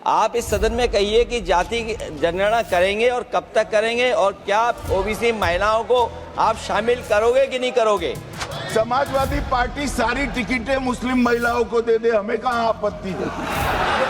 आप इस सदन में कहिए कि जाति जनगणना करेंगे और कब तक करेंगे, और क्या ओबीसी महिलाओं को आप शामिल करोगे कि नहीं करोगे? समाजवादी पार्टी सारी टिकटें मुस्लिम महिलाओं को दे दे, हमें कहाँ आपत्ति है?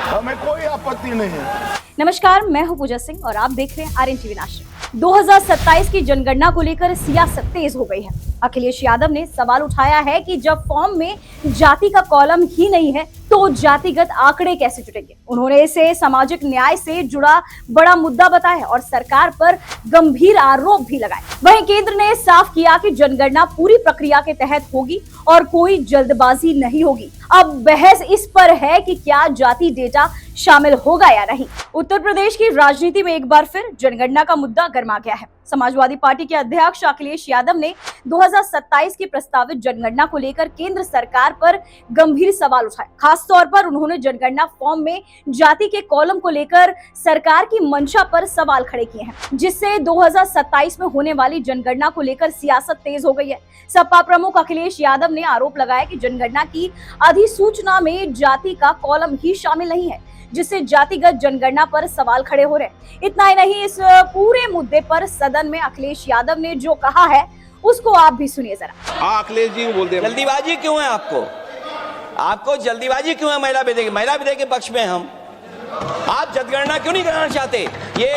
हमें कोई आपत्ति नहीं है। नमस्कार, मैं हूं पूजा सिंह और आप देख रहे हैं आर्यन टीवी नेशनल। 2027 की जनगणना को लेकर सियासत तेज हो गई है। अखिलेश यादव ने सवाल उठाया है कि जब फॉर्म में जाति का कॉलम ही नहीं है तो जातिगत आंकड़े कैसे जुटेंगे। उन्होंने इसे सामाजिक न्याय से जुड़ा बड़ा मुद्दा बताया और सरकार पर गंभीर आरोप भी लगाए। वहीं केंद्र ने साफ किया कि जनगणना पूरी प्रक्रिया के तहत होगी और कोई जल्दबाजी नहीं होगी। अब बहस इस पर है कि क्या जाति डेटा शामिल होगा या नहीं। उत्तर प्रदेश की राजनीति में एक बार फिर जनगणना का मुद्दा गर्मा गया है। समाजवादी पार्टी के अध्यक्ष अखिलेश यादव ने 2027 की प्रस्तावित जनगणना को लेकर केंद्र सरकार पर गंभीर सवाल उठाए। खास तौर पर उन्होंने जनगणना फॉर्म में जाति के कॉलम को लेकर सरकार की मंशा पर सवाल खड़े किए हैं, जिससे 2027 में होने वाली जनगणना को लेकर सियासत तेज हो गई है। सपा प्रमुख अखिलेश यादव ने आरोप लगाया कि जनगणना की अधिसूचना में जाति का कॉलम ही शामिल नहीं है, जिससे जातिगत जनगणना पर सवाल खड़े हो रहे हैं। इतना ही नहीं, इस पूरे मुद्दे पर सदन में अखिलेश यादव ने जो कहा है उसको आप भी सुनिए जरा। अखिलेश जी बोल दे, जल्दीबाजी क्यों है आपको जल्दीबाजी क्यों है? महिला विधेयक के पक्ष में हम, आप जनगणना क्यों नहीं कराना चाहते? ये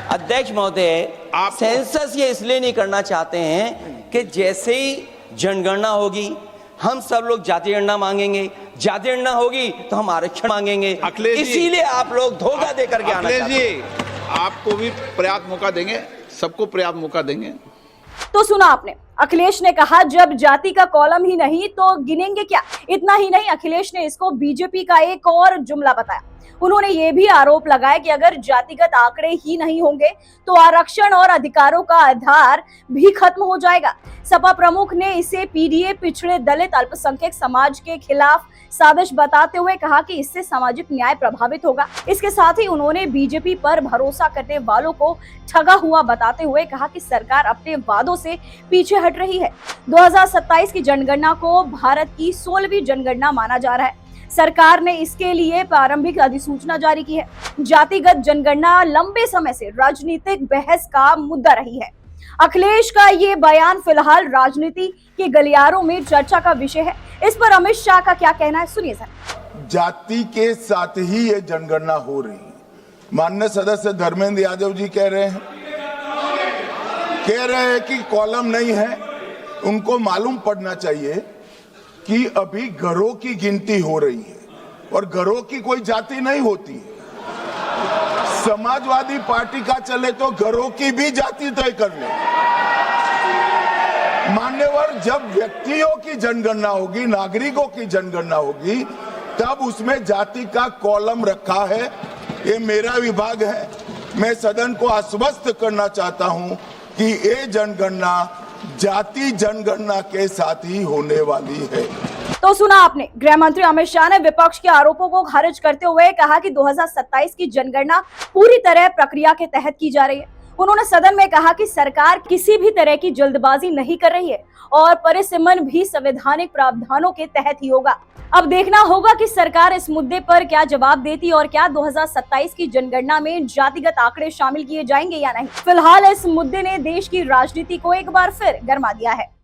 अध्यक्ष महोदय, आप सेंसस ये इसलिए नहीं करना चाहते हैं कि जैसे ही जनगणना होगी हम सब लोग जाति गणना मांगेंगे, जाति गणना होगी तो हम आरक्षण मांगेंगे। इसीलिए आप लोग धोखा देकर के आना चाहते हैं। आपको भी पर्याप्त मौका देंगे, सबको पर्याप्त मौका देंगे। तो सुना आपने, अखिलेश ने कहा जब जाति का कॉलम ही नहीं तो गिनेंगे क्या। इतना ही नहीं, अखिलेश ने इसको बीजेपी का एक और जुमला बताया। उन्होंने ये भी आरोप लगाया कि अगर जातिगत आंकड़े ही नहीं होंगे तो आरक्षण और अधिकारों का आधार भी खत्म हो जाएगा। सपा प्रमुख ने इसे पीडीए, पिछड़े दलित अल्पसंख्यक समाज के खिलाफ साजिश बताते हुए कहा कि इससे सामाजिक न्याय प्रभावित होगा। इसके साथ ही उन्होंने बीजेपी पर भरोसा करने वालों को ठगा हुआ बताते हुए कहा कि सरकार अपने वादों से पीछे हट रही है। 2027 की जनगणना को भारत की 16वीं जनगणना माना जा रहा है। सरकार ने इसके लिए प्रारंभिक अधिसूचना जारी की है। जातिगत जनगणना लंबे समय से राजनीतिक बहस का मुद्दा रही है। अखिलेश का ये बयान फिलहाल राजनीति के गलियारों में चर्चा का विषय है। इस पर अमित शाह का क्या कहना है, सुनिए सर। जाति के साथ ही ये जनगणना हो रही है। माननीय सदस्य धर्मेंद्र यादव जी कह रहे हैं कि कॉलम नहीं है। उनको मालूम पड़ना चाहिए कि अभी घरों की गिनती हो रही है और घरों की कोई जाति नहीं होती है। समाजवादी पार्टी का चले तो घरों की भी जाति तय कर ले। मान्यवर, जब व्यक्तियों की जनगणना होगी, नागरिकों की जनगणना होगी, तब उसमें जाति का कॉलम रखा है। ये मेरा विभाग है। मैं सदन को आश्वस्त करना चाहता हूं कि ये जनगणना जाति जनगणना के साथ ही होने वाली है। तो सुना आपने, गृह मंत्री अमित शाह ने विपक्ष के आरोपों को खारिज करते हुए कहा कि 2027 की जनगणना पूरी तरह प्रक्रिया के तहत की जा रही है। उन्होंने सदन में कहा कि सरकार किसी भी तरह की जल्दबाजी नहीं कर रही है और परिसीमन भी संवैधानिक प्रावधानों के तहत ही होगा। अब देखना होगा कि सरकार इस मुद्दे पर क्या जवाब देती और क्या 2027 की जनगणना में जातिगत आंकड़े शामिल किए जाएंगे या नहीं। फिलहाल इस मुद्दे ने देश की राजनीति को एक बार फिर गरमा दिया है।